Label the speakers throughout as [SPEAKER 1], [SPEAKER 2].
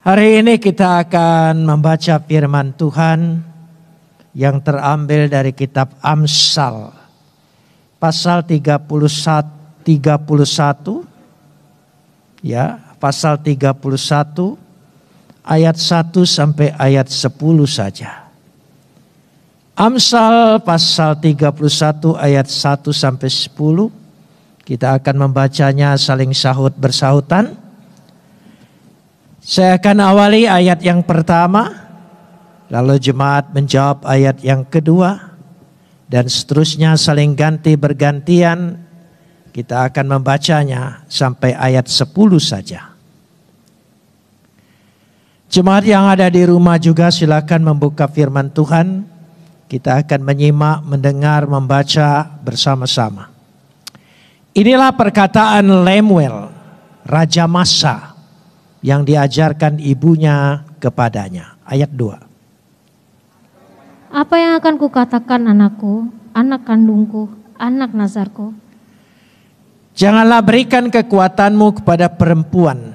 [SPEAKER 1] Hari ini kita akan membaca firman Tuhan yang terambil dari kitab Amsal pasal 31 ya, pasal 31 ayat 1 sampai ayat 10 saja. Amsal pasal 31 ayat 1 sampai 10. Kita akan membacanya saling sahut bersahutan. Saya akan awali ayat yang pertama, lalu jemaat menjawab ayat yang kedua, dan seterusnya saling ganti bergantian. Kita akan membacanya sampai ayat 10 saja. Jemaat yang ada di rumah juga silakan membuka firman Tuhan. Kita akan menyimak, mendengar, membaca bersama-sama. Inilah perkataan Lemuel, Raja Massa, yang diajarkan ibunya kepadanya. Ayat 2.
[SPEAKER 2] Apa yang akan kukatakan anakku, anak kandungku, anak nazarku?
[SPEAKER 1] Janganlah berikan kekuatanmu kepada perempuan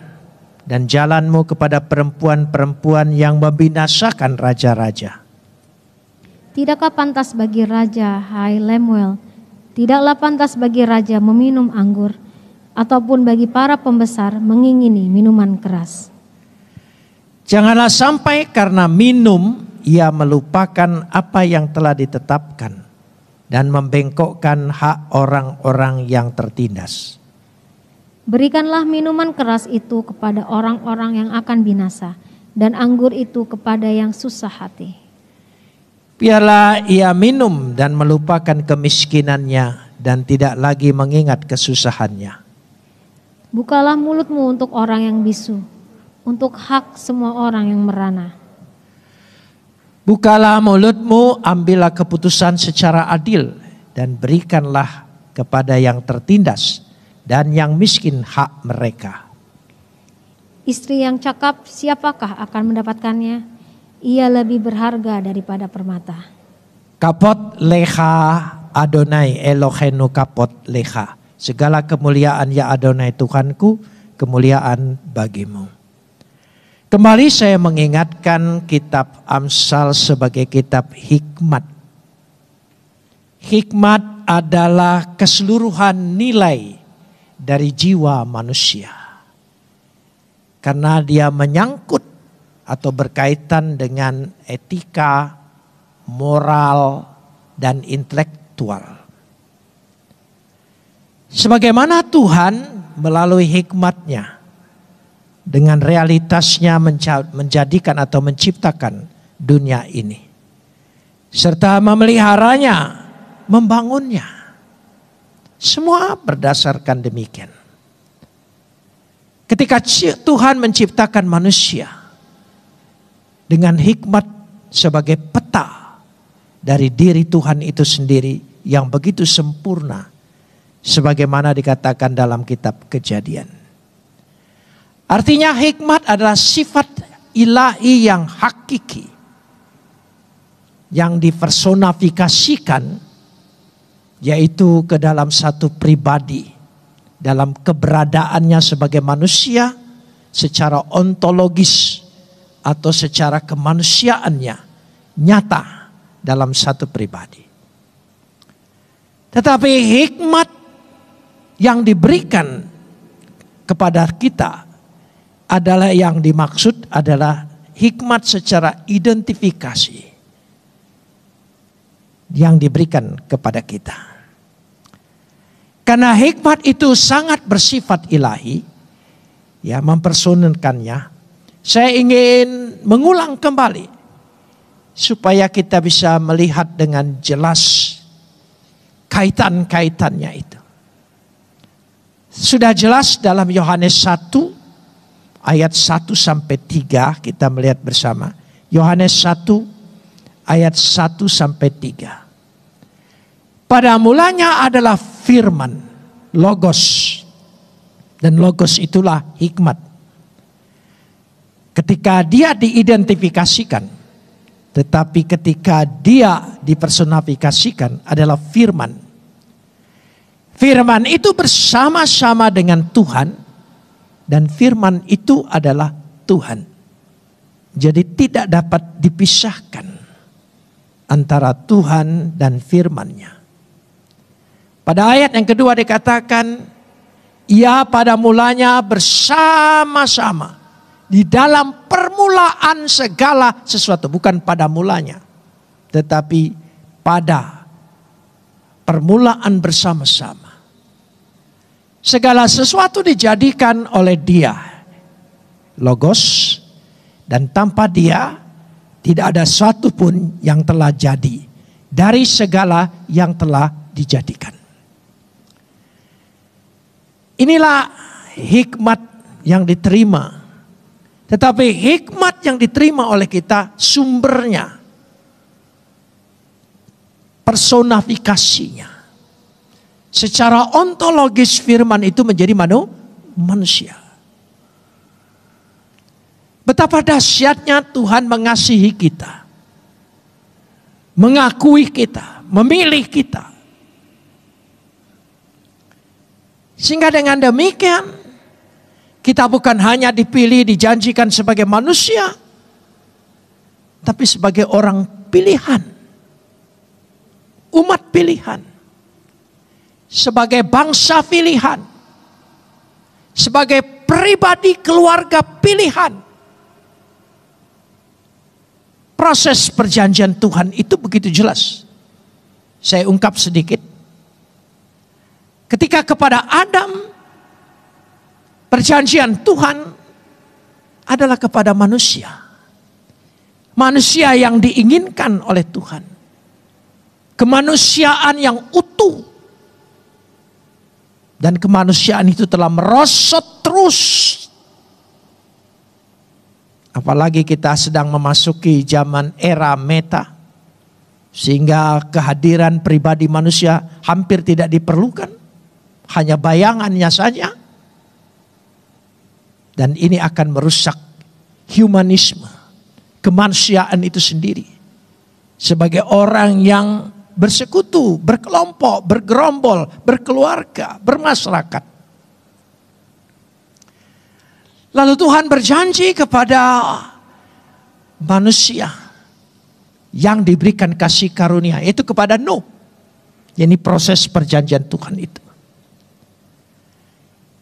[SPEAKER 1] dan jalanmu kepada perempuan-perempuan yang membinasakan raja-raja.
[SPEAKER 2] Tidakkah pantas bagi raja, hai Lemuel, tidaklah pantas bagi raja meminum anggur, ataupun bagi para pembesar mengingini minuman keras.
[SPEAKER 1] Janganlah sampai karena minum ia melupakan apa yang telah ditetapkan dan membengkokkan hak orang-orang yang tertindas.
[SPEAKER 2] Berikanlah minuman keras itu kepada orang-orang yang akan binasa, dan anggur itu kepada yang susah hati.
[SPEAKER 1] Biarlah ia minum dan melupakan kemiskinannya dan tidak lagi mengingat kesusahannya.
[SPEAKER 2] Bukalah mulutmu untuk orang yang bisu, untuk hak semua orang yang merana.
[SPEAKER 1] Bukalah mulutmu, ambillah keputusan secara adil, dan berikanlah kepada yang tertindas dan yang miskin hak mereka.
[SPEAKER 2] Istri yang cakap siapakah akan mendapatkannya? Ia lebih berharga daripada permata.
[SPEAKER 1] Kapot lecha Adonai Elohenu kapot lecha. Segala kemuliaan ya Adonai Tuhanku, kemuliaan bagimu. Kembali saya mengingatkan kitab Amsal sebagai kitab hikmat. Hikmat adalah keseluruhan nilai dari jiwa manusia. Karena dia menyangkut atau berkaitan dengan etika, moral, dan intelektual. Sebagaimana Tuhan melalui hikmatnya dengan realitasnya menjadikan atau menciptakan dunia ini. Serta memeliharanya, membangunnya. Semua berdasarkan demikian. Ketika Tuhan menciptakan manusia dengan hikmat sebagai peta dari diri Tuhan itu sendiri yang begitu sempurna. Sebagaimana dikatakan dalam kitab Kejadian. Artinya hikmat adalah sifat ilahi yang hakiki. Yang dipersonifikasikan yaitu ke dalam satu pribadi. Dalam keberadaannya sebagai manusia secara ontologis atau secara kemanusiaannya nyata dalam satu pribadi. Tetapi hikmat yang diberikan kepada kita adalah yang dimaksud adalah hikmat secara identifikasi yang diberikan kepada kita. Karena hikmat itu sangat bersifat ilahi, ya, mempersonalkannya. Saya ingin mengulang kembali supaya kita bisa melihat dengan jelas kaitan-kaitannya itu. Sudah jelas dalam Yohanes 1 ayat 1 sampai 3 kita melihat bersama. Yohanes 1 ayat 1 sampai 3. Pada mulanya adalah firman, logos. Dan logos itulah hikmat. Ketika dia diidentifikasikan, tetapi ketika dia dipersonifikasikan adalah firman. Firman itu bersama-sama dengan Tuhan dan firman itu adalah Tuhan. Jadi tidak dapat dipisahkan antara Tuhan dan firman-Nya. Pada ayat yang kedua dikatakan, ia pada mulanya bersama-sama di dalam permulaan segala sesuatu. Bukan pada mulanya, tetapi pada permulaan bersama-sama. Segala sesuatu dijadikan oleh Dia, Logos, dan tanpa Dia tidak ada satu pun yang telah jadi dari segala yang telah dijadikan. Inilah hikmat yang diterima. Tetapi hikmat yang diterima oleh kita sumbernya, personifikasinya. Secara ontologis firman itu menjadi manusia. Betapa dahsyatnya Tuhan mengasihi kita, mengakui kita, memilih kita. Sehingga dengan demikian kita bukan hanya dipilih, dijanjikan sebagai manusia, tapi sebagai orang pilihan, umat pilihan, sebagai bangsa pilihan, sebagai pribadi keluarga pilihan. Proses perjanjian Tuhan itu begitu jelas. Saya ungkap sedikit. Ketika kepada Adam, perjanjian Tuhan adalah kepada manusia. Manusia yang diinginkan oleh Tuhan. Kemanusiaan yang utuh. Dan kemanusiaan itu telah merosot terus. Apalagi kita sedang memasuki zaman era meta. Sehingga kehadiran pribadi manusia hampir tidak diperlukan. Hanya bayangannya saja. Dan ini akan merusak humanisme. Kemanusiaan itu sendiri. Sebagai orang yang bersekutu, berkelompok, bergerombol, berkeluarga, bermasyarakat. Lalu Tuhan berjanji kepada manusia yang diberikan kasih karunia, yaitu kepada Nuh. Ini proses perjanjian Tuhan itu.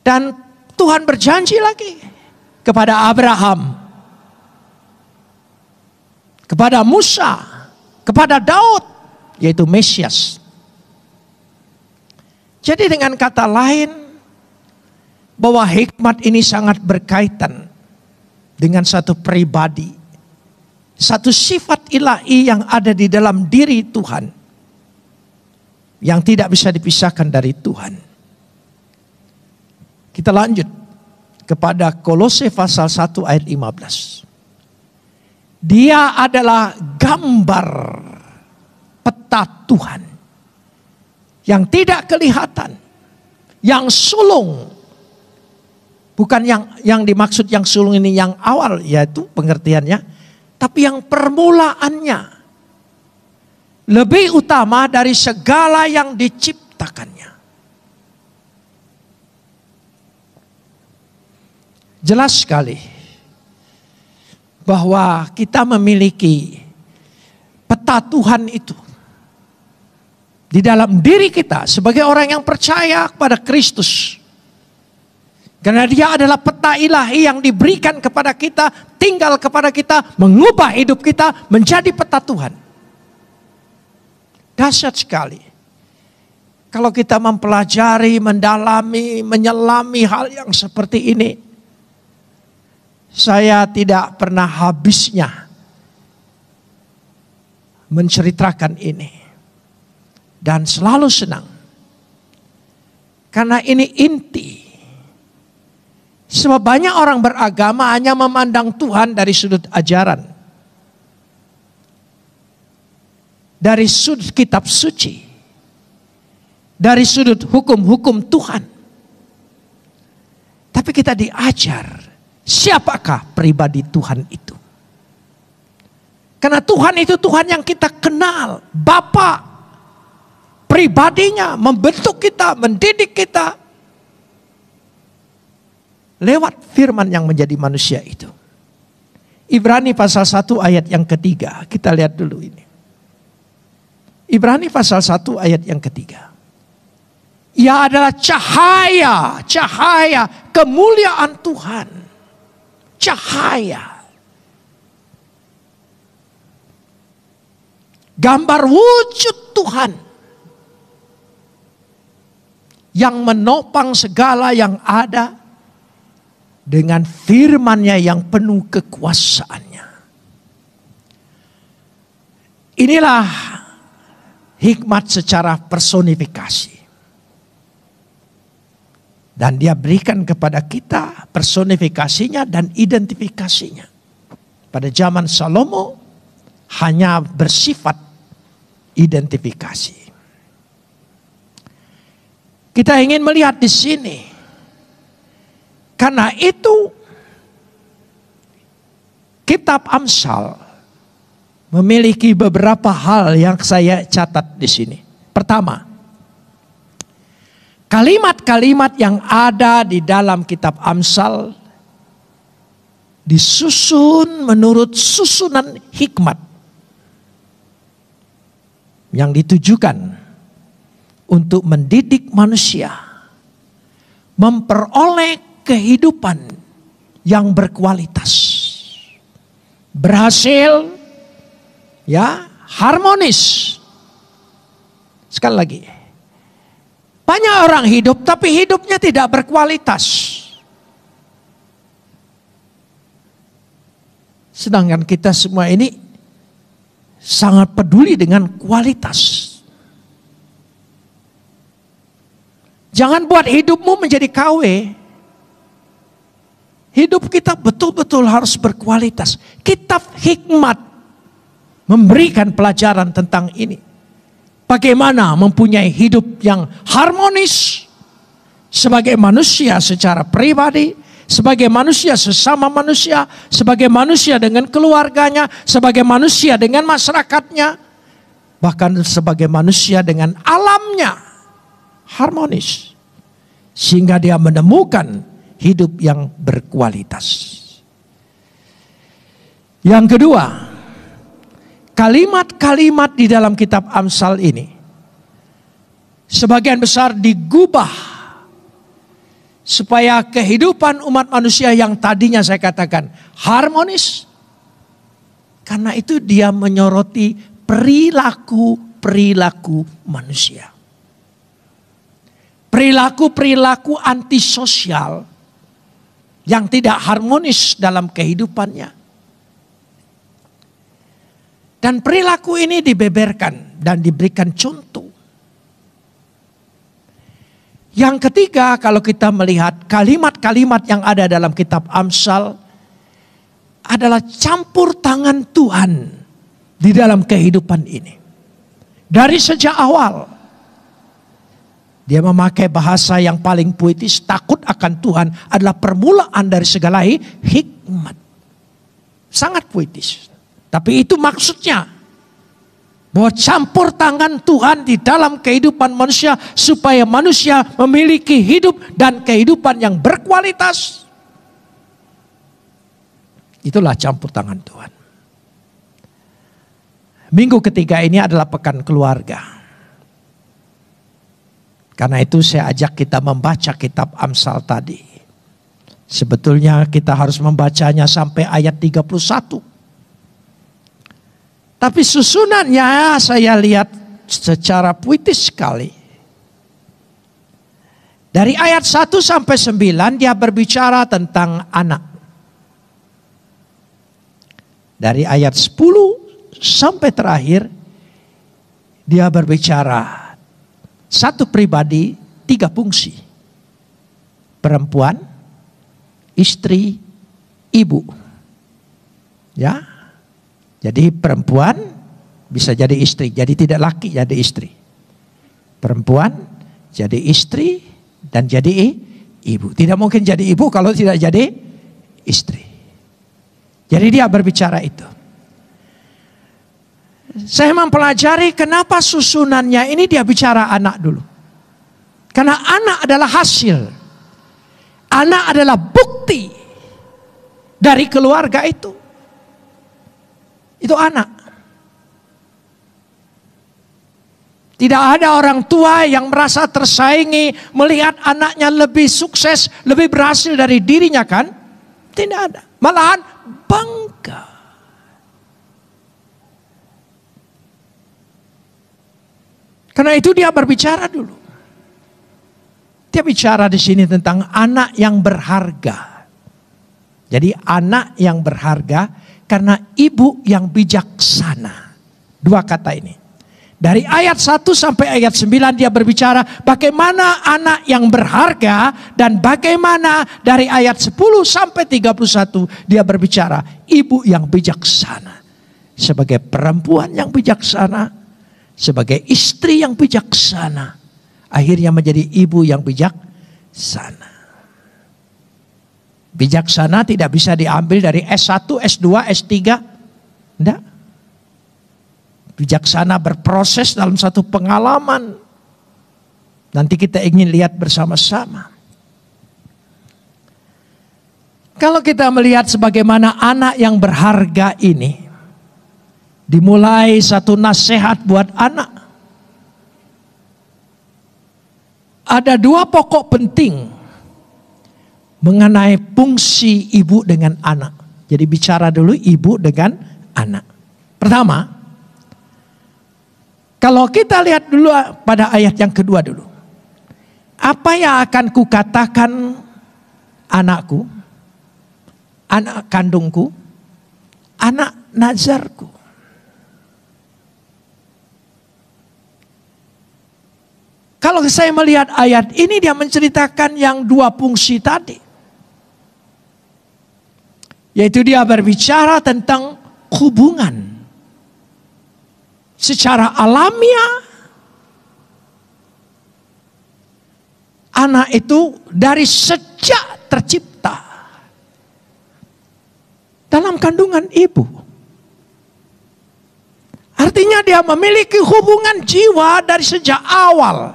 [SPEAKER 1] Dan Tuhan berjanji lagi kepada Abraham, kepada Musa, kepada Daud, yaitu Mesias. Jadi dengan kata lain, bahwa hikmat ini sangat berkaitan dengan satu pribadi, satu sifat ilahi yang ada di dalam diri Tuhan, yang tidak bisa dipisahkan dari Tuhan. Kita lanjut kepada Kolose pasal 1 ayat 15. Dia adalah gambar peta Tuhan yang tidak kelihatan, yang sulung. Bukan yang dimaksud yang sulung ini yang awal, yaitu pengertiannya, tapi yang permulaannya lebih utama dari segala yang diciptakannya. Jelas sekali bahwa kita memiliki peta Tuhan itu di dalam diri kita sebagai orang yang percaya kepada Kristus. Karena Dia adalah peta ilahi yang diberikan kepada kita, tinggal kepada kita, mengubah hidup kita menjadi peta Tuhan. Dahsyat sekali. Kalau kita mempelajari, mendalami, menyelami hal yang seperti ini, saya tidak pernah habisnya menceritakan ini. Dan selalu senang. Karena ini inti. Sebab banyak orang beragama hanya memandang Tuhan dari sudut ajaran. Dari sudut kitab suci. Dari sudut hukum-hukum Tuhan. Tapi kita diajar. Siapakah pribadi Tuhan itu? Karena Tuhan itu Tuhan yang kita kenal. Bapa pribadinya membentuk kita, mendidik kita. Lewat firman yang menjadi manusia itu. Ibrani pasal 1 ayat yang ketiga. Kita lihat dulu ini. Ibrani pasal 1 ayat yang ketiga. Ia adalah cahaya, cahaya kemuliaan Tuhan. Cahaya. Gambar wujud Tuhan. Yang menopang segala yang ada dengan firman-Nya yang penuh kekuasaannya. Inilah hikmat secara personifikasi. Dan Dia berikan kepada kita personifikasinya dan identifikasinya. Pada zaman Salomo hanya bersifat identifikasi. Kita ingin melihat di sini. Karena itu kitab Amsal memiliki beberapa hal yang saya catat di sini. Pertama, kalimat-kalimat yang ada di dalam kitab Amsal disusun menurut susunan hikmat yang ditujukan untuk mendidik manusia memperoleh kehidupan yang berkualitas, berhasil, ya, harmonis. Sekali lagi, banyak orang hidup tapi hidupnya tidak berkualitas. Sedangkan kita semua ini sangat peduli dengan kualitas. Jangan buat hidupmu menjadi KW. Hidup kita betul-betul harus berkualitas. Kitab hikmat memberikan pelajaran tentang ini. Bagaimana mempunyai hidup yang harmonis sebagai manusia secara pribadi, sebagai manusia sesama manusia, sebagai manusia dengan keluarganya, sebagai manusia dengan masyarakatnya, bahkan sebagai manusia dengan alamnya. Harmonis. Sehingga dia menemukan hidup yang berkualitas. Yang kedua, kalimat-kalimat di dalam kitab Amsal ini sebagian besar digubah supaya kehidupan umat manusia yang tadinya saya katakan harmonis, karena itu dia menyoroti perilaku-perilaku manusia. Perilaku-perilaku antisosial yang tidak harmonis dalam kehidupannya. Dan perilaku ini dibeberkan dan diberikan contoh. Yang ketiga, kalau kita melihat kalimat-kalimat yang ada dalam kitab Amsal adalah campur tangan Tuhan di dalam kehidupan ini. Dari sejak awal dia memakai bahasa yang paling puitis. Takut akan Tuhan adalah permulaan dari segala hikmat. Sangat puitis. Tapi itu maksudnya. Bahwa campur tangan Tuhan di dalam kehidupan manusia. Supaya manusia memiliki hidup dan kehidupan yang berkualitas. Itulah campur tangan Tuhan. Minggu ketiga ini adalah pekan keluarga. Karena itu saya ajak kita membaca kitab Amsal tadi. Sebetulnya kita harus membacanya sampai ayat 31. Tapi susunannya saya lihat secara puitis sekali. Dari ayat 1 sampai 9 dia berbicara tentang anak. Dari ayat 10 sampai terakhir dia berbicara satu pribadi, 3 fungsi. Perempuan, istri, ibu. Ya. Jadi perempuan bisa jadi istri. Jadi tidak laki jadi istri. Perempuan jadi istri dan jadi ibu. Tidak mungkin jadi ibu kalau tidak jadi istri. Jadi dia berbicara itu. Saya mempelajari kenapa susunannya ini dia bicara anak dulu. Karena anak adalah hasil. Anak adalah bukti dari keluarga itu. Itu anak. Tidak ada orang tua yang merasa tersaingi melihat anaknya lebih sukses, lebih berhasil dari dirinya, kan? Tidak ada. Malahan bangga. Karena itu dia berbicara dulu. Dia bicara di sini tentang anak yang berharga. Jadi anak yang berharga karena ibu yang bijaksana. Dua kata ini. Dari ayat 1 sampai ayat 9 dia berbicara bagaimana anak yang berharga, dan bagaimana dari ayat 10 sampai 31 dia berbicara ibu yang bijaksana. Sebagai perempuan yang bijaksana, sebagai istri yang bijaksana, akhirnya menjadi ibu yang bijaksana. Bijaksana tidak bisa diambil dari S1, S2, S3. Tidak. Bijaksana berproses dalam satu pengalaman. Nanti kita ingin lihat bersama-sama. Kalau kita melihat sebagaimana anak yang berharga ini, dimulai satu nasihat buat anak. Ada dua pokok penting mengenai fungsi ibu dengan anak. Jadi bicara dulu ibu dengan anak. Pertama, kalau kita lihat dulu pada ayat yang kedua dulu. Apa yang akan kukatakan anakku, anak kandungku, anak nazarku. Kalau saya melihat ayat ini, dia menceritakan yang dua fungsi tadi. Yaitu dia berbicara tentang hubungan. Secara alamiah, anak itu dari sejak tercipta dalam kandungan ibu. Artinya dia memiliki hubungan jiwa dari sejak awal.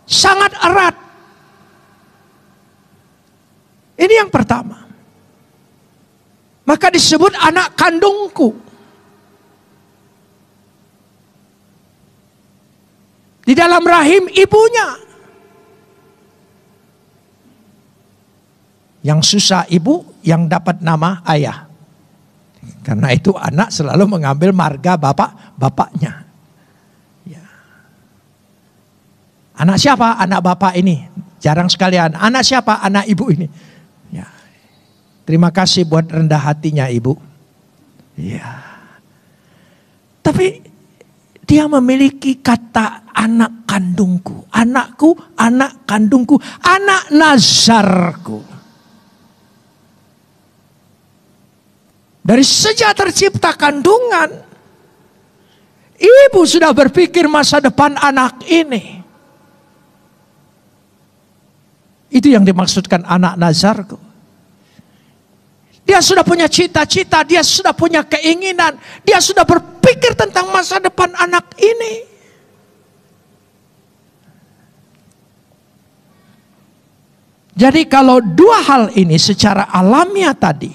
[SPEAKER 1] Sangat erat. Ini yang pertama. Maka disebut anak kandungku. Di dalam rahim ibunya. Yang susah ibu, yang dapat nama ayah. Karena itu anak selalu mengambil marga bapaknya. Ya. Anak siapa? Anak bapak ini. Jarang sekalian. Anak siapa? Anak ibu ini. Ya. Terima kasih buat rendah hatinya ibu. Ya. Tapi dia memiliki kata anak kandungku. Anakku, anak kandungku, anak nazarku. Dari sejak tercipta kandungan, ibu sudah berpikir masa depan anak ini. Itu yang dimaksudkan anak nazarku. Dia sudah punya cita-cita, dia sudah punya keinginan, dia sudah berpikir tentang masa depan anak ini. Jadi kalau dua hal ini secara alamiah tadi,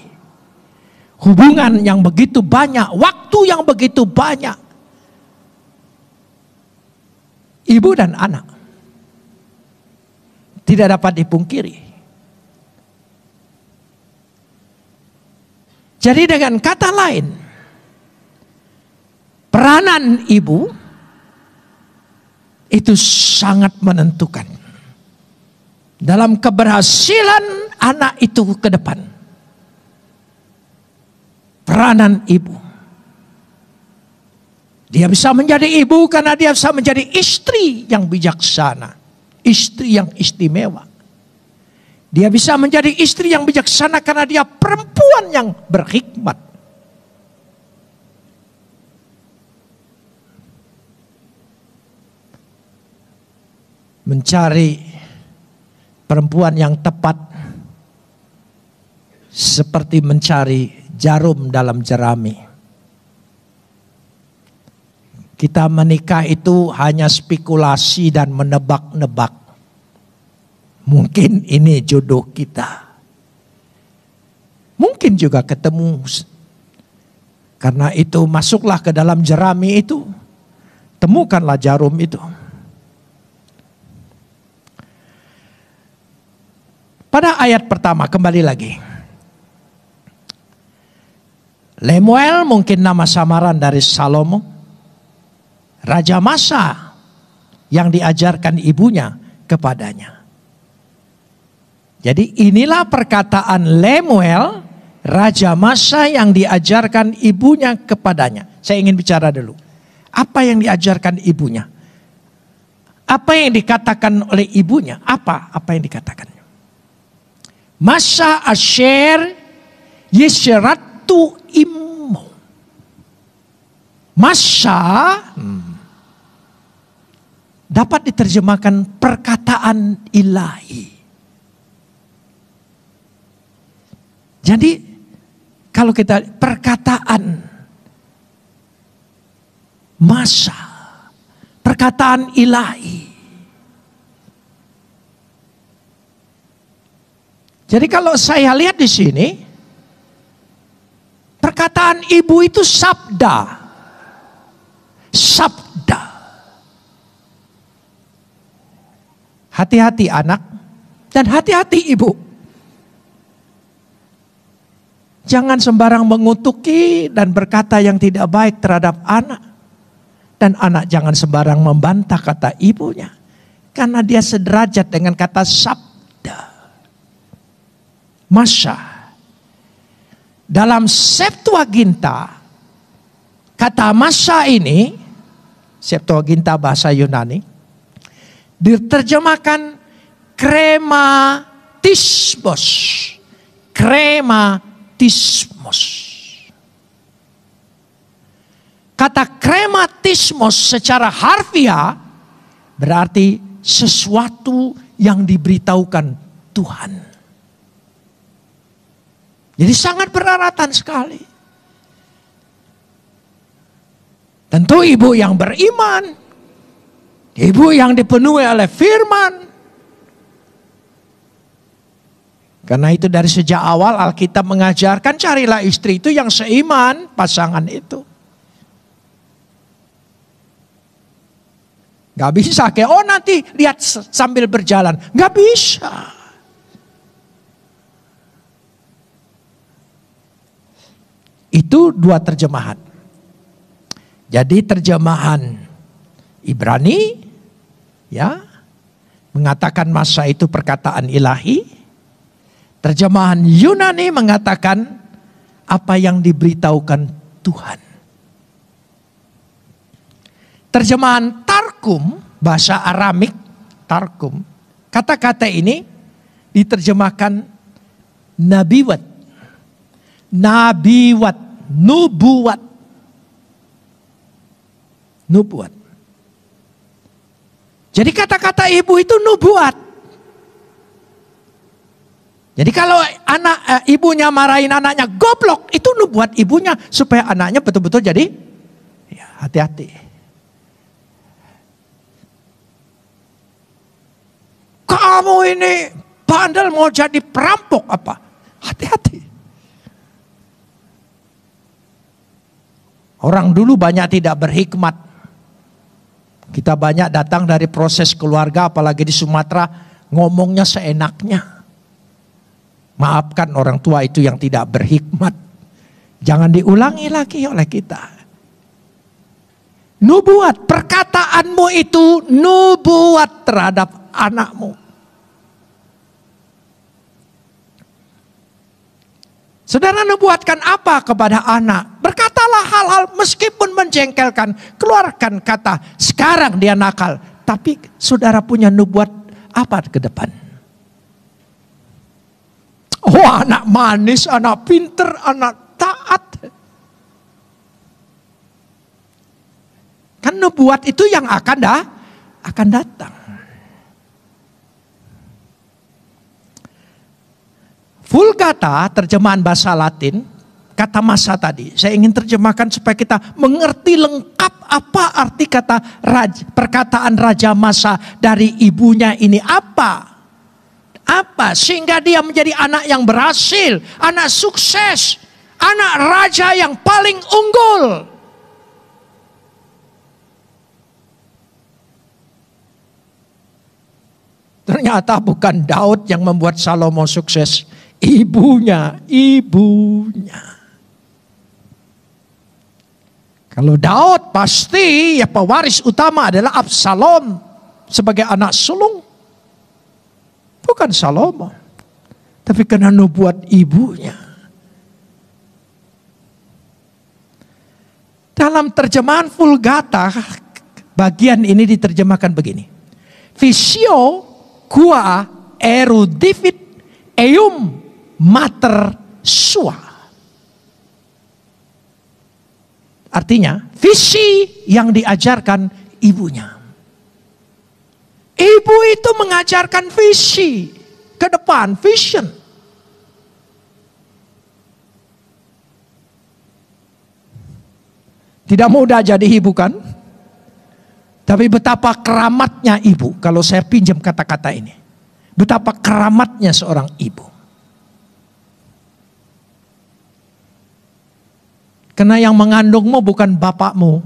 [SPEAKER 1] hubungan yang begitu banyak, waktu yang begitu banyak, ibu dan anak, tidak dapat dipungkiri. Jadi dengan kata lain, peranan ibu itu sangat menentukan dalam keberhasilan anak itu ke depan. Peranan ibu. Dia bisa menjadi ibu karena dia bisa menjadi istri yang bijaksana, istri yang istimewa. Dia bisa menjadi istri yang bijaksana karena dia perempuan yang berhikmat. Mencari perempuan yang tepat seperti mencari jarum dalam jerami. Kita menikah itu hanya spekulasi dan menebak-nebak. Mungkin ini jodoh kita. Mungkin juga ketemu Karena itu masuklah ke dalam jerami itu. Temukanlah jarum itu. Pada ayat pertama kembali lagi. Lemuel mungkin nama samaran dari Salomo. Raja Masa yang diajarkan ibunya kepadanya. Jadi inilah perkataan Lemuel, Raja Masa yang diajarkan ibunya kepadanya. Saya ingin bicara dulu. Apa yang diajarkan ibunya? Apa yang dikatakan oleh ibunya? Apa yang dikatakan? Masa asher yisratu immo. Masa dapat diterjemahkan perkataan ilahi. Jadi kalau kita perkataan masa, perkataan ilahi. Jadi kalau saya lihat di sini, perkataan ibu itu sabda. Sabda. Hati-hati anak dan hati-hati ibu. Jangan sembarang mengutuki dan berkata yang tidak baik terhadap anak. Dan anak jangan sembarang membantah kata ibunya. Karena dia sederajat dengan kata sabda. Masa. Dalam Septuaginta, kata masa ini, Septuaginta bahasa Yunani, diterjemahkan krematismos. Krematismos. Kata krematismos secara harfiah berarti sesuatu yang diberitahukan Tuhan. Jadi sangat beraratan sekali. Tentu ibu yang beriman, ibu yang dipenuhi oleh firman. Karena itu dari sejak awal Alkitab mengajarkan carilah istri itu yang seiman pasangan itu. Gak bisa kayak nanti lihat sambil berjalan. Gak bisa. Itu dua terjemahan. Jadi terjemahan Ibrani ya mengatakan masa itu perkataan ilahi. Terjemahan Yunani mengatakan apa yang diberitahukan Tuhan. Terjemahan Targum bahasa Aramik Targum, kata-kata ini diterjemahkan nabiwat. Nabiwat, nubuat. Nubuat. Jadi kata-kata ibu itu nubuat. Jadi kalau ibunya marahin anaknya goblok, itu nubuat ibunya supaya anaknya betul-betul jadi ya, hati-hati. Kamu ini bandel mau jadi perampok apa? Hati-hati. Orang dulu banyak tidak berhikmat. Kita banyak datang dari proses keluarga, apalagi di Sumatera, ngomongnya seenaknya. Maafkan orang tua itu yang tidak berhikmat. Jangan diulangi lagi oleh kita. Nubuat, perkataanmu itu nubuat terhadap anakmu. Saudara nubuatkan apa kepada anak? Berkatalah hal-hal meskipun menjengkelkan. Keluarkan kata, sekarang dia nakal. Tapi saudara punya nubuat apa ke depan? Oh, anak manis, anak pinter, anak taat. Kan nubuat itu yang akan datang. Vulgata, terjemahan bahasa Latin, kata masa tadi. Saya ingin terjemahkan supaya kita mengerti lengkap apa arti kata perkataan Raja Masa dari ibunya ini apa. Apa? Sehingga dia menjadi anak yang berhasil, anak sukses, Anak raja yang paling unggul. Ternyata bukan Daud yang membuat Salomo sukses. Ibunya. Kalau Daud pasti ya pewaris utama adalah Absalom sebagai anak sulung. Bukan Salomo. Tapi karena nubuat ibunya. Dalam terjemahan Vulgata, bagian ini diterjemahkan begini. Visio qua erudivit eum mater sua. Artinya, visi yang diajarkan ibunya. Ibu itu mengajarkan visi ke depan, vision. Tidak mudah jadi ibu kan? Tapi betapa keramatnya ibu, kalau saya pinjam kata-kata ini. Betapa keramatnya seorang ibu. Karena yang mengandungmu bukan bapakmu,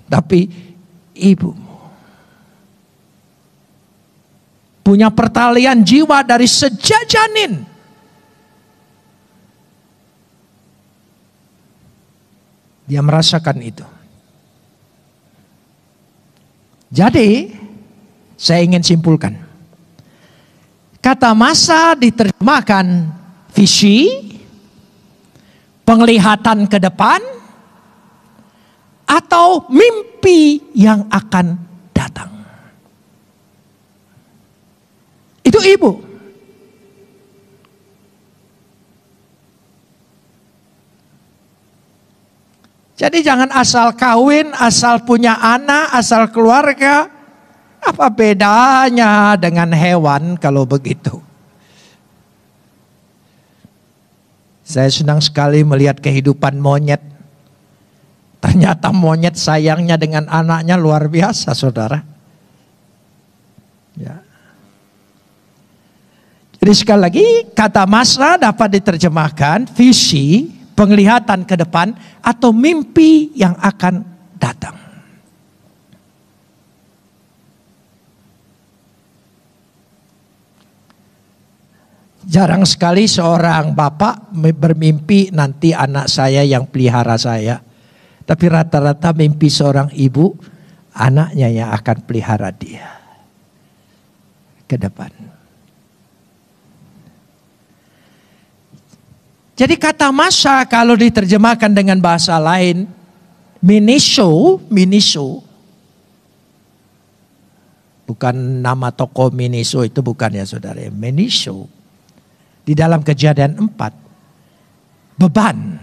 [SPEAKER 1] tapi ibumu. Punya pertalian jiwa dari sejak janin. Dia merasakan itu. Jadi, saya ingin simpulkan. Kata masa diterjemahkan visi, penglihatan ke depan, atau mimpi yang akan datang. Itu ibu. Jadi jangan asal kawin, asal punya anak, asal keluarga. Apa bedanya dengan hewan kalau begitu? Saya senang sekali melihat kehidupan monyet. Ternyata monyet sayangnya dengan anaknya luar biasa, saudara. Ya. Jadi sekali lagi, kata masa dapat diterjemahkan visi, penglihatan ke depan, atau mimpi yang akan datang. Jarang sekali seorang bapak bermimpi nanti anak saya yang pelihara saya. Tapi rata-rata mimpi seorang ibu, anaknya yang akan pelihara dia ke depan. Jadi kata masa kalau diterjemahkan dengan bahasa lain, miniso. Bukan nama toko Miniso, itu bukan ya saudara. Miniso. Di dalam Kejadian 4. Beban.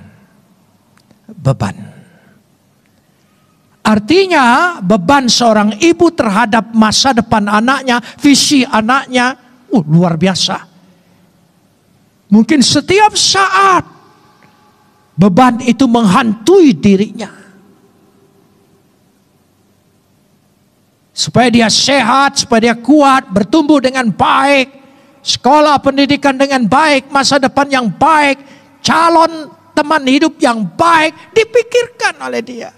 [SPEAKER 1] Artinya beban seorang ibu terhadap masa depan anaknya, visi anaknya, luar biasa. Mungkin setiap saat beban itu menghantui dirinya. Supaya dia sehat, supaya dia kuat, bertumbuh dengan baik, sekolah pendidikan dengan baik, masa depan yang baik, calon teman hidup yang baik, dipikirkan oleh dia.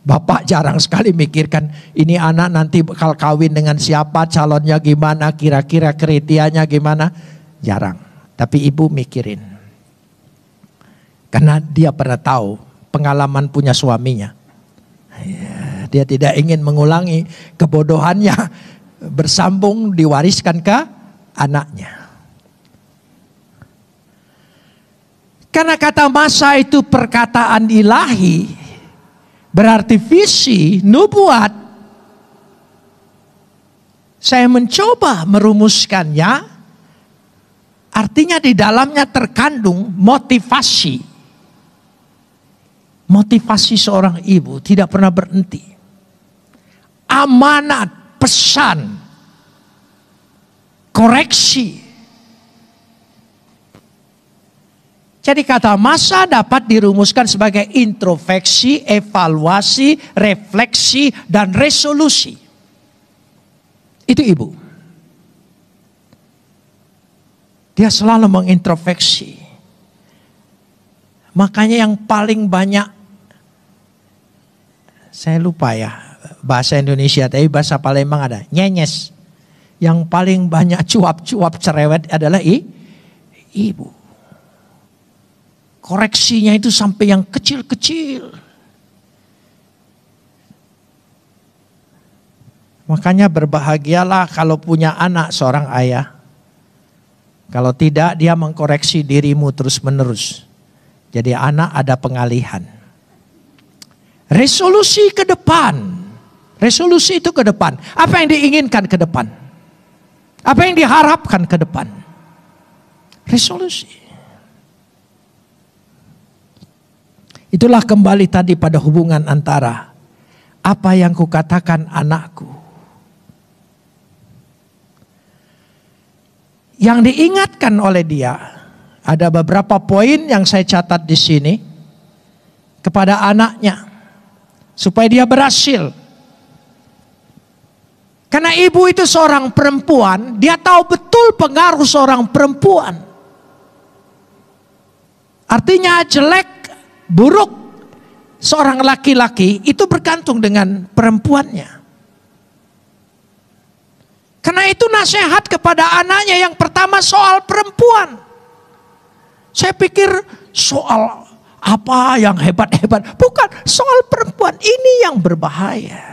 [SPEAKER 1] Bapak jarang sekali mikirkan ini anak nanti bakal kawin dengan siapa, calonnya gimana, kira-kira kriterianya gimana. Jarang. Tapi ibu mikirin. Karena dia pernah tahu pengalaman punya suaminya. Dia tidak ingin mengulangi kebodohannya, bersambung diwariskan ke anaknya. Karena kata masa itu perkataan ilahi, berarti visi, nubuat. Saya mencoba merumuskannya, artinya di dalamnya terkandung motivasi. Motivasi seorang ibu tidak pernah berhenti. Amanat, pesan, koreksi. Jadi kata masa dapat dirumuskan sebagai introspeksi, evaluasi, refleksi, dan resolusi. Itu ibu. Dia selalu mengintrospeksi. Makanya yang paling banyak, saya lupa ya bahasa Indonesia, tapi bahasa Palembang ada, nyenyes. Yang paling banyak cuap-cuap cerewet adalah ibu. Koreksinya itu sampai yang kecil-kecil. Makanya berbahagialah kalau punya anak seorang ayah. Kalau tidak, dia mengkoreksi dirimu terus-menerus. Jadi anak ada pengalihan. Resolusi ke depan. Resolusi itu ke depan. Apa yang diinginkan ke depan? Apa yang diharapkan ke depan? Resolusi. Itulah kembali tadi pada hubungan antara apa yang kukatakan anakku. Yang diingatkan oleh dia, ada beberapa poin yang saya catat di sini kepada anaknya supaya dia berhasil. Karena ibu itu seorang perempuan, dia tahu betul pengaruh seorang perempuan. Artinya jelek, buruk seorang laki-laki itu bergantung dengan perempuannya. Karena itu nasihat kepada anaknya yang pertama soal perempuan. Saya pikir soal apa yang hebat-hebat. Bukan, soal perempuan ini yang berbahaya.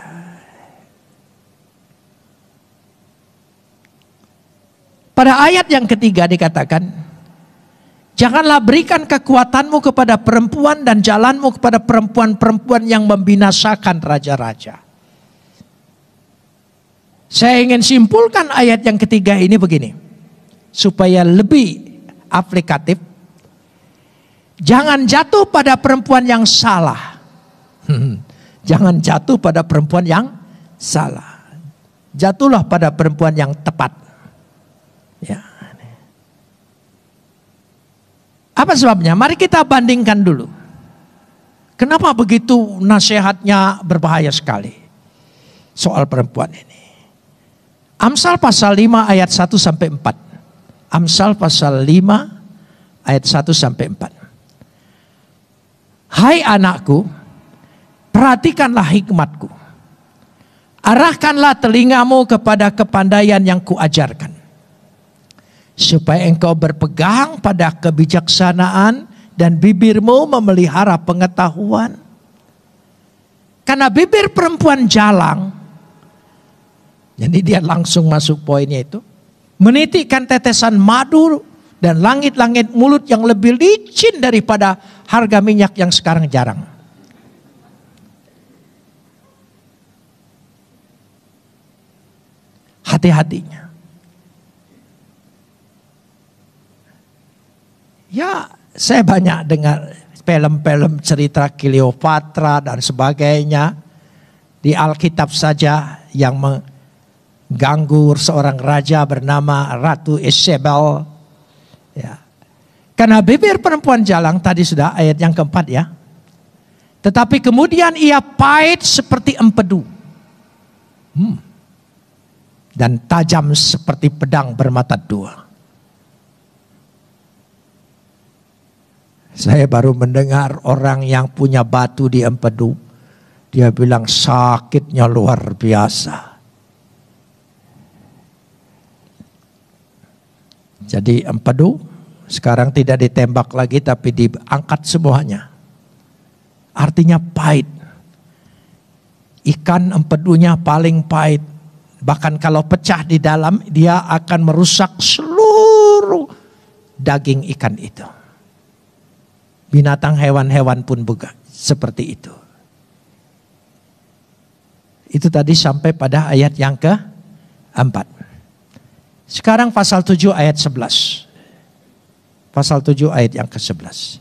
[SPEAKER 1] Pada ayat yang ketiga dikatakan, janganlah berikan kekuatanmu kepada perempuan dan jalanmu kepada perempuan-perempuan yang membinasakan raja-raja. Saya ingin simpulkan ayat yang ketiga ini begini, supaya lebih aplikatif. Jangan jatuh pada perempuan yang salah. Jangan jatuh pada perempuan yang salah. Jatuhlah pada perempuan yang tepat. Ya. Apa sebabnya? Mari kita bandingkan dulu. Kenapa begitu nasihatnya berbahaya sekali soal perempuan ini? Amsal pasal 5 ayat 1 sampai 4. Amsal pasal 5 ayat 1 sampai 4. Hai anakku, perhatikanlah hikmatku. Arahkanlah telingamu kepada kepandaian yang kuajarkan. Supaya engkau berpegang pada kebijaksanaan dan bibirmu memelihara pengetahuan. Karena bibir perempuan jalang, jadi dia langsung masuk poinnya itu, menitikkan tetesan madu dan langit-langit mulut yang lebih licin daripada harga minyak yang sekarang jarang. Hati-hatinya. Ya, saya banyak dengar film-film cerita Cleopatra dan sebagainya. Di Alkitab saja yang mengganggu seorang raja bernama Ratu Isabel. Ya. Karena bibir perempuan jalang, tadi sudah ayat yang keempat ya. Tetapi kemudian ia pahit seperti empedu. Dan tajam seperti pedang bermata dua. Saya baru mendengar orang yang punya batu di empedu. Dia bilang sakitnya luar biasa. Jadi empedu sekarang tidak ditembak lagi tapi diangkat semuanya. Artinya pahit. Ikan empedunya paling pahit. Bahkan kalau pecah di dalam dia akan merusak seluruh daging ikan itu. Binatang hewan-hewan pun juga seperti itu. Itu tadi sampai pada ayat yang ke-4. Sekarang pasal 7 ayat 11. Pasal 7 ayat yang ke-11.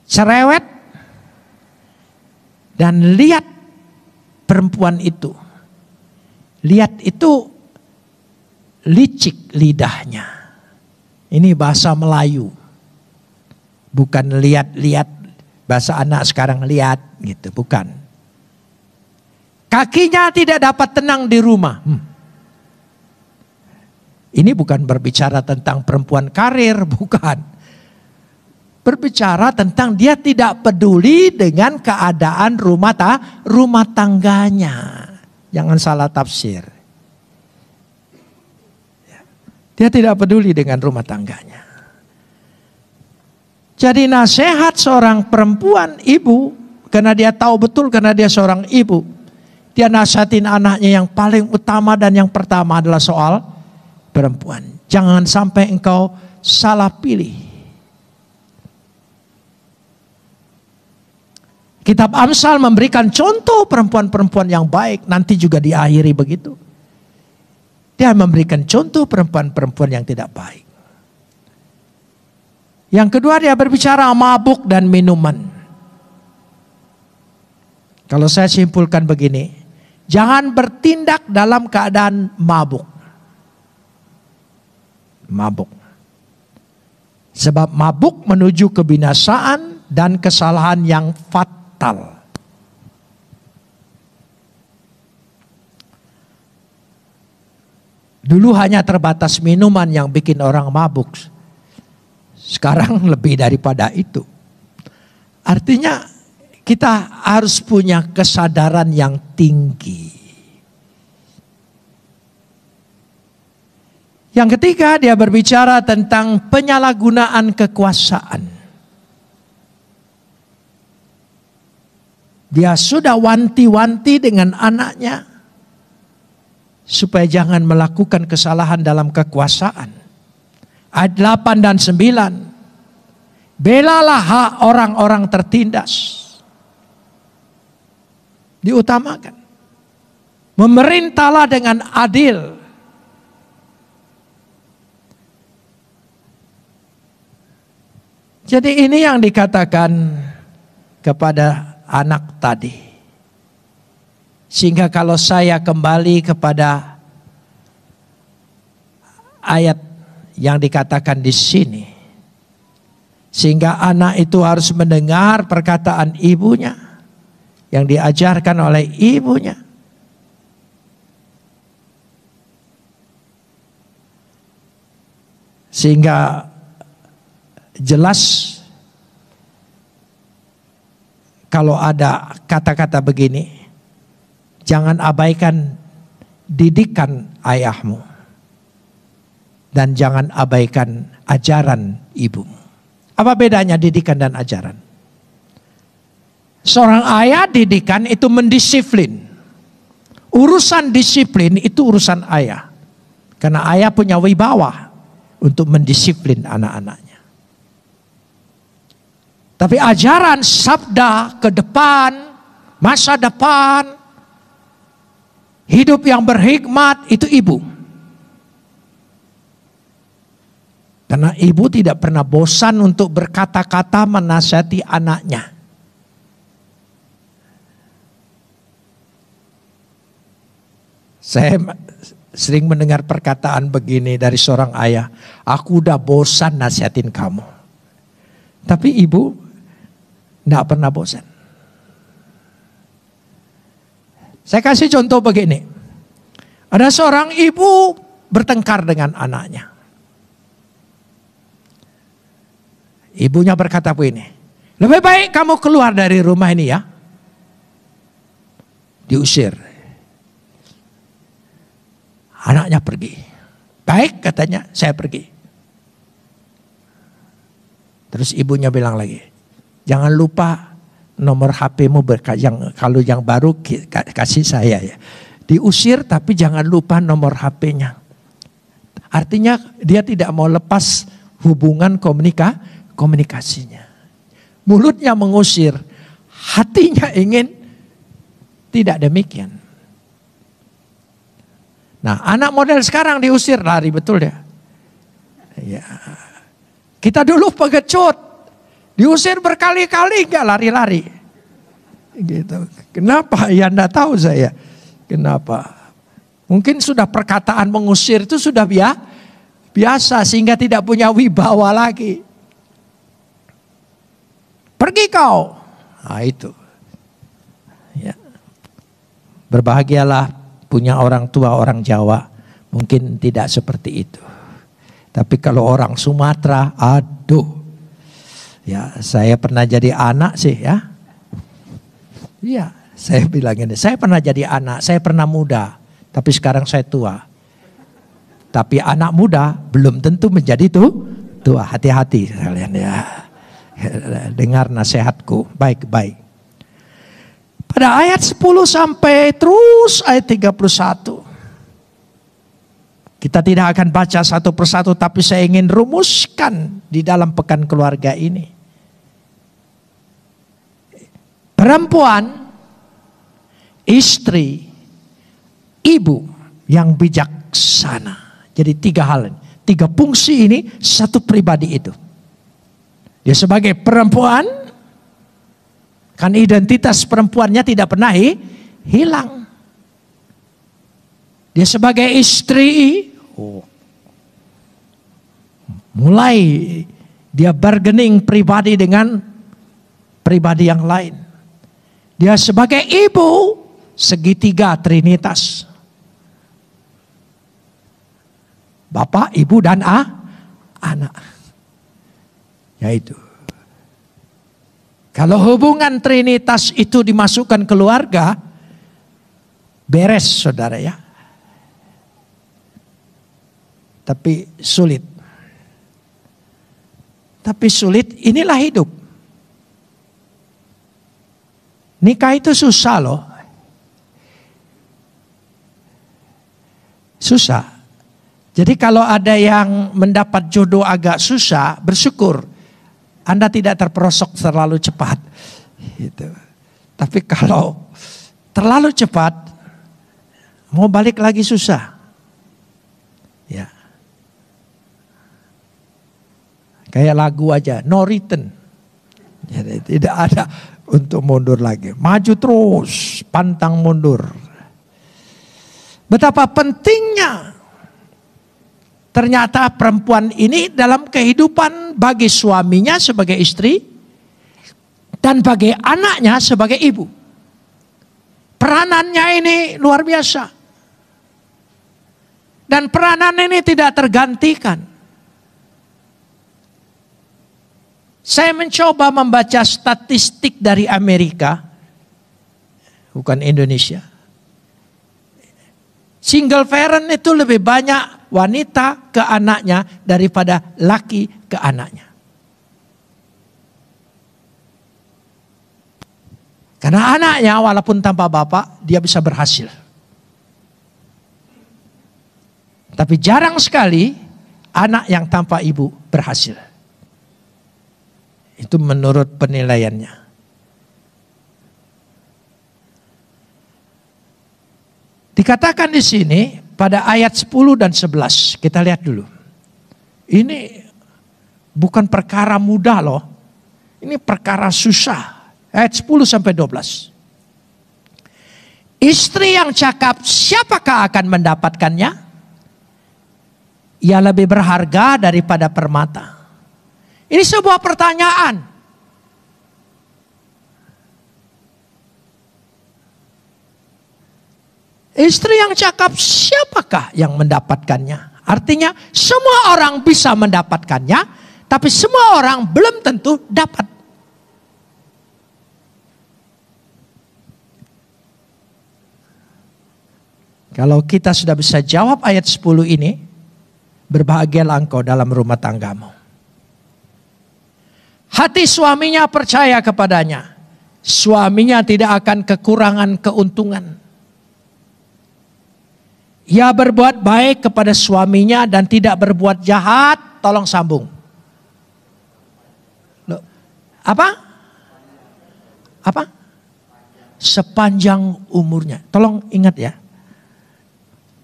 [SPEAKER 1] Cerewet dan lihat perempuan itu. Lihat itu licik lidahnya. Ini bahasa Melayu. Bukan lihat-lihat bahasa anak sekarang lihat gitu, bukan. Kakinya tidak dapat tenang di rumah. Ini bukan berbicara tentang perempuan karir, bukan. Berbicara tentang dia tidak peduli dengan keadaan rumah tangganya. Jangan salah tafsir. Dia tidak peduli dengan rumah tangganya. Jadi nasihat seorang perempuan ibu, karena dia tahu betul, karena dia seorang ibu, dia nasihatin anaknya yang paling utama dan yang pertama adalah soal perempuan. Jangan sampai engkau salah pilih. Kitab Amsal memberikan contoh perempuan-perempuan yang baik, nanti juga diakhiri begitu. Dia memberikan contoh perempuan-perempuan yang tidak baik. Yang kedua, dia berbicara mabuk dan minuman. Kalau saya simpulkan begini, jangan bertindak dalam keadaan mabuk. Mabuk. Sebab mabuk menuju kebinasaan dan kesalahan yang fatal. Dulu hanya terbatas minuman yang bikin orang mabuk. Sekarang lebih daripada itu. Artinya kita harus punya kesadaran yang tinggi. Yang ketiga, dia berbicara tentang penyalahgunaan kekuasaan. Dia sudah wanti-wanti dengan anaknya supaya jangan melakukan kesalahan dalam kekuasaan. Ayat 8 dan 9. Belalah hak orang-orang tertindas. Diutamakan. Memerintahlah dengan adil. Jadi ini yang dikatakan kepada anak tadi. Sehingga kalau saya kembali kepada ayat yang dikatakan di sini, sehingga anak itu harus mendengar perkataan ibunya yang diajarkan oleh ibunya. Sehingga jelas kalau ada kata-kata begini, jangan abaikan didikan ayahmu. Dan jangan abaikan ajaran ibumu. Apa bedanya didikan dan ajaran? Seorang ayah didikan itu mendisiplin. Urusan disiplin itu urusan ayah. Karena ayah punya wibawa untuk mendisiplin anak-anaknya. Tapi ajaran sabda ke depan, masa depan, hidup yang berhikmat itu ibu. Karena ibu tidak pernah bosan untuk berkata-kata menasihati anaknya. Saya sering mendengar perkataan begini dari seorang ayah. Aku udah bosan nasihatin kamu. Tapi ibu tidak pernah bosan. Saya kasih contoh begini. Ada seorang ibu bertengkar dengan anaknya. Ibunya berkata begini, lebih baik kamu keluar dari rumah ini ya. Diusir. Anaknya pergi. Baik katanya, saya pergi. Terus ibunya bilang lagi, jangan lupa nomor HP-mu kalau yang baru kasih saya ya. Diusir tapi jangan lupa nomor HP-nya. Artinya dia tidak mau lepas hubungan komunikasinya. Mulutnya mengusir, hatinya ingin tidak demikian. Nah, anak model sekarang diusir lari betul ya. Ya. Kita dulu pengecut, diusir berkali-kali nggak lari-lari. Gitu. Kenapa? Ya enggak tahu saya. Kenapa? Mungkin sudah perkataan mengusir itu sudah biasa sehingga tidak punya wibawa lagi. Pergi kau. Nah itu. Ya. Berbahagialah punya orang tua orang Jawa. mungkin tidak seperti itu. Tapi kalau orang Sumatera, aduh. Ya, saya pernah jadi anak sih ya. Iya, saya bilang ini, saya pernah jadi anak, saya pernah muda, tapi sekarang saya tua. Tapi anak muda belum tentu menjadi tua. Hati-hati kalian ya. Dengar nasihatku baik-baik. Pada ayat 10 sampai terus ayat 31. Kita tidak akan baca satu persatu, tapi saya ingin rumuskan di dalam pekan keluarga ini. Perempuan, istri, ibu yang bijaksana. Jadi 3 hal, 3 fungsi ini satu pribadi itu. Dia sebagai perempuan, kan identitas perempuannya tidak pernah hilang. Dia sebagai istri, mulai dia bargaining pribadi dengan pribadi yang lain. Dia sebagai ibu, segitiga trinitas. Bapak, ibu, dan anak. Yaitu. Kalau hubungan trinitas itu dimasukkan keluarga, beres saudara ya. Tapi sulit. Inilah hidup. Nikah itu susah loh. Susah. Jadi kalau ada yang mendapat jodoh agak susah, bersyukur. Anda tidak terperosok terlalu cepat. Gitu. Tapi kalau terlalu cepat, mau balik lagi susah. Ya. Kayak lagu aja, no return. Jadi tidak ada untuk mundur lagi. Maju terus, pantang mundur. Betapa pentingnya ternyata perempuan ini dalam kehidupan bagi suaminya sebagai istri dan bagi anaknya sebagai ibu. Peranannya ini luar biasa. Dan peranan ini tidak tergantikan. Saya mencoba membaca statistik dari Amerika, bukan Indonesia. Single parent itu lebih banyak wanita ke anaknya daripada laki ke anaknya. Karena anaknya walaupun tanpa bapak, dia bisa berhasil. Tapi jarang sekali anak yang tanpa ibu berhasil. Itu menurut penilaiannya. Dikatakan di sini pada ayat 10 dan 11. Kita lihat dulu. Ini bukan perkara mudah loh. Ini perkara susah. Ayat 10 sampai 12. Istri yang cakap, siapakah akan mendapatkannya? Ia lebih berharga daripada permata. Ini sebuah pertanyaan. Istri yang cakap, siapakah yang mendapatkannya? Artinya semua orang bisa mendapatkannya, tapi semua orang belum tentu dapat. Kalau kita sudah bisa jawab ayat 10 ini, berbahagialah engkau dalam rumah tanggamu. Hati suaminya percaya kepadanya. Suaminya tidak akan kekurangan keuntungan. Ia berbuat baik kepada suaminya dan tidak berbuat jahat. Tolong sambung. Loh, apa? Sepanjang umurnya. Tolong ingat ya.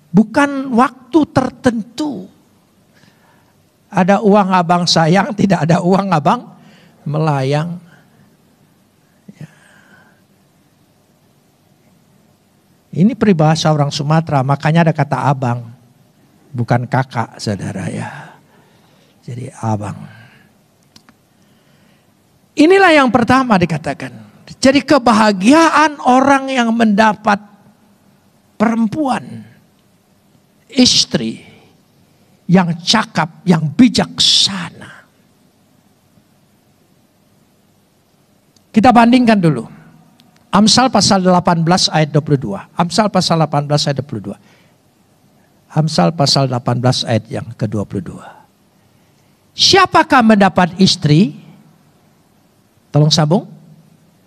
[SPEAKER 1] Bukan waktu tertentu. Ada uang abang sayang, tidak ada uang abang melayang. Ya. Ini peribahasa orang Sumatera, makanya ada kata abang, bukan kakak, saudara ya. Jadi abang. Inilah yang pertama dikatakan. Jadi kebahagiaan orang yang mendapat perempuan istri yang cakap, yang bijaksana. Kita bandingkan dulu. Amsal pasal 18 ayat 22. Amsal pasal 18 ayat 22. Amsal pasal 18 ayat yang ke-22. Siapakah mendapat istri? Tolong sambung.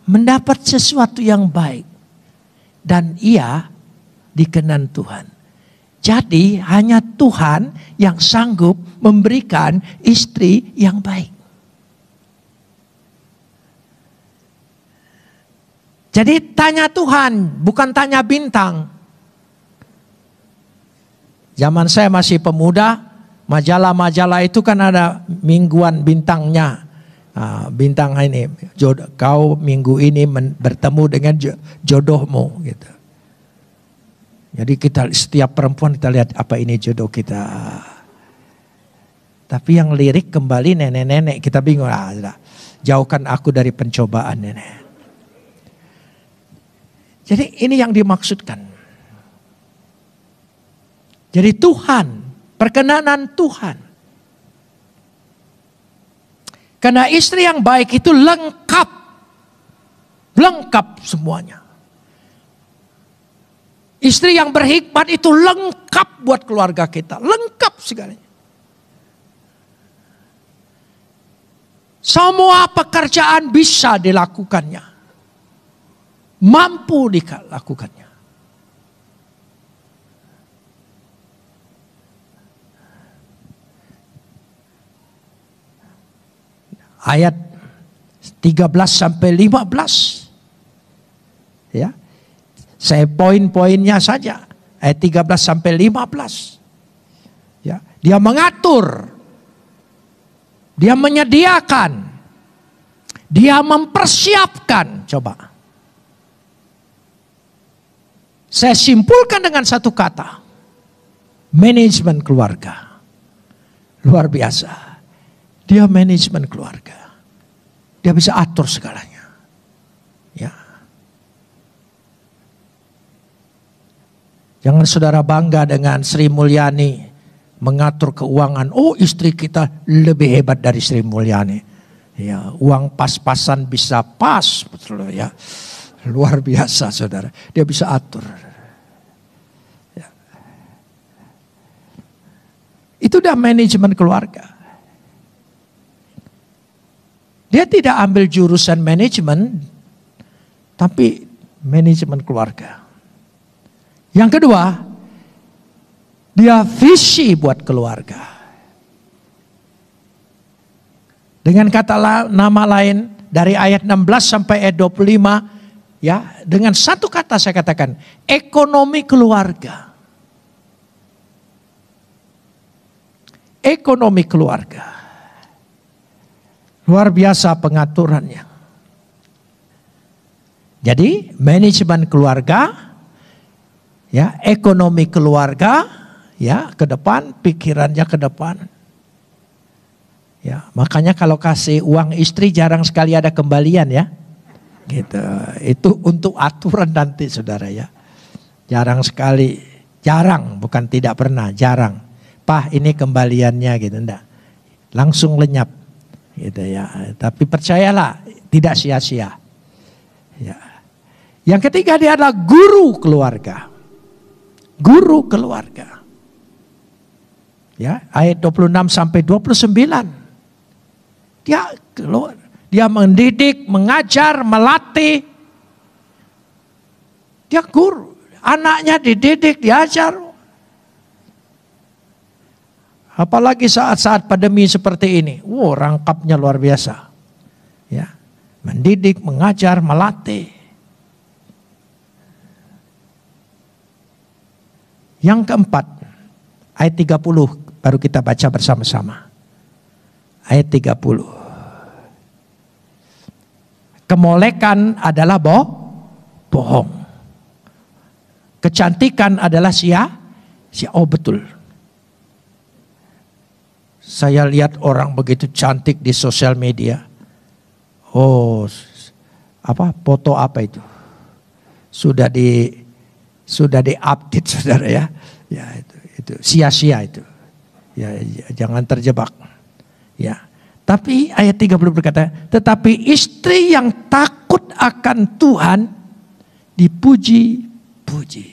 [SPEAKER 1] Mendapat sesuatu yang baik. Dan ia dikenan Tuhan. Jadi hanya Tuhan yang sanggup memberikan istri yang baik. Jadi tanya Tuhan, bukan tanya bintang. Zaman saya masih pemuda, majalah-majalah itu kan ada mingguan bintangnya. Bintang ini, kau minggu ini bertemu dengan jodohmu gitu. Jadi kita setiap perempuan kita lihat apa ini jodoh kita. Tapi yang lirik kembali nenek-nenek kita bingung. Jauhkan aku dari pencobaan nenek. Jadi ini yang dimaksudkan. Jadi Tuhan, perkenanan Tuhan. Karena istri yang baik itu lengkap. Lengkap semuanya. Istri yang berhikmat itu lengkap buat keluarga kita. Lengkap segalanya. Semua pekerjaan bisa dilakukannya. Mampu dilakukannya. Ayat 13 sampai 15. Ya. Saya poin-poinnya saja. Ayat 13 sampai 15. Ya, dia mengatur. Dia menyediakan. Dia mempersiapkan. Coba. Saya simpulkan dengan satu kata. Manajemen keluarga. Luar biasa. Dia manajemen keluarga. Dia bisa atur segalanya. Ya. Jangan saudara bangga dengan Sri Mulyani mengatur keuangan. Oh, istri kita lebih hebat dari Sri Mulyani. Ya, uang pas-pasan bisa pas, betul ya. Luar biasa saudara. Dia bisa atur. Ya. Itu udah manajemen keluarga. Dia tidak ambil jurusan manajemen. Tapi manajemen keluarga. Yang kedua. Dia visi buat keluarga. Dengan kata nama lain. Dari ayat 16 sampai ayat 25. Ya, dengan satu kata saya katakan, ekonomi keluarga. Ekonomi keluarga. Luar biasa pengaturannya. Jadi, manajemen keluarga, ya, ekonomi keluarga, ya, ke depan, pikirannya ke depan. Ya, makanya kalau kasih uang istri jarang sekali ada kembalian ya. Gitu. Itu untuk aturan nanti saudara ya. Jarang sekali. Jarang, bukan tidak pernah, jarang. Pah ini kembaliannya gitu, enggak. Langsung lenyap. Gitu ya. Tapi percayalah, tidak sia-sia. Ya. Yang ketiga dia adalah guru keluarga. Guru keluarga. Ya, ayat 26 sampai 29. Dia mendidik, mengajar, melatih. Dia guru. Anaknya dididik, diajar. Apalagi saat-saat pandemi seperti ini. Rangkapnya luar biasa. Ya, mendidik, mengajar, melatih. Yang keempat, ayat 30 baru kita baca bersama-sama. Ayat 30. Kemolekan adalah bohong. Kecantikan adalah oh betul. Saya lihat orang begitu cantik di sosial media. Oh, foto apa itu? Sudah di update saudara ya. Ya itu itu sia-sia itu. Ya, jangan terjebak. Ya. Tapi ayat 30 berkata, tetapi istri yang takut akan Tuhan dipuji-puji.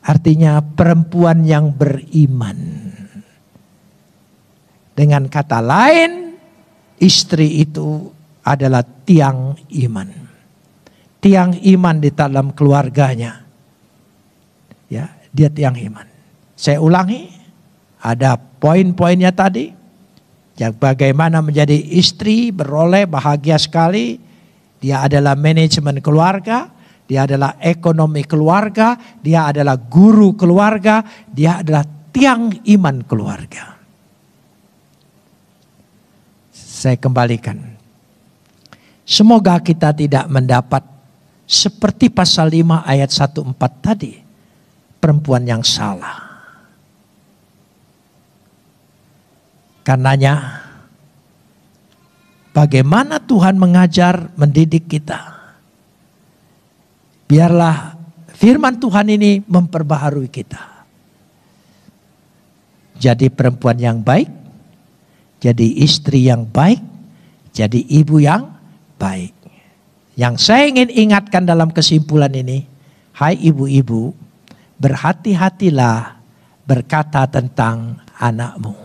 [SPEAKER 1] Artinya perempuan yang beriman. Dengan kata lain, istri itu adalah tiang iman. Tiang iman di dalam keluarganya. Ya, dia tiang iman. Saya ulangi, ada poin-poinnya tadi. Ya, bagaimana menjadi istri beroleh bahagia sekali. Dia adalah manajemen keluarga, dia adalah ekonomi keluarga, dia adalah guru keluarga, dia adalah tiang iman keluarga. Saya kembalikan. Semoga kita tidak mendapat seperti pasal 5 ayat 1-4 tadi. Perempuan yang salah. Karenanya bagaimana Tuhan mengajar, mendidik kita. Biarlah firman Tuhan ini memperbaharui kita. Jadi perempuan yang baik, jadi istri yang baik, jadi ibu yang baik. Yang saya ingin ingatkan dalam kesimpulan ini, hai ibu-ibu, berhati-hatilah berkata tentang anakmu.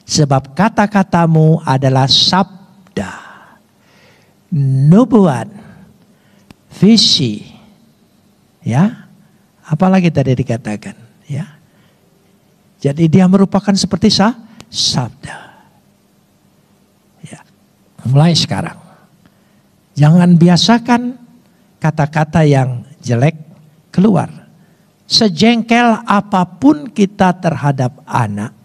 [SPEAKER 1] Sebab kata-katamu adalah sabda, nubuat, visi, ya, apalagi tadi dikatakan, ya. Jadi dia merupakan seperti sabda. Ya, mulai sekarang, jangan biasakan kata-kata yang jelek keluar. Sejengkel apapun kita terhadap anak,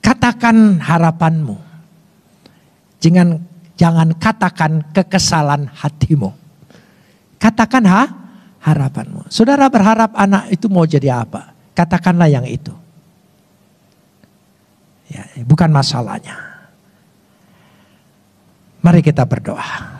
[SPEAKER 1] katakan harapanmu. Jangan katakan kekesalan hatimu. Katakan harapanmu. Saudara berharap anak itu mau jadi apa? Katakanlah yang itu. Ya, bukan masalahnya. Mari kita berdoa.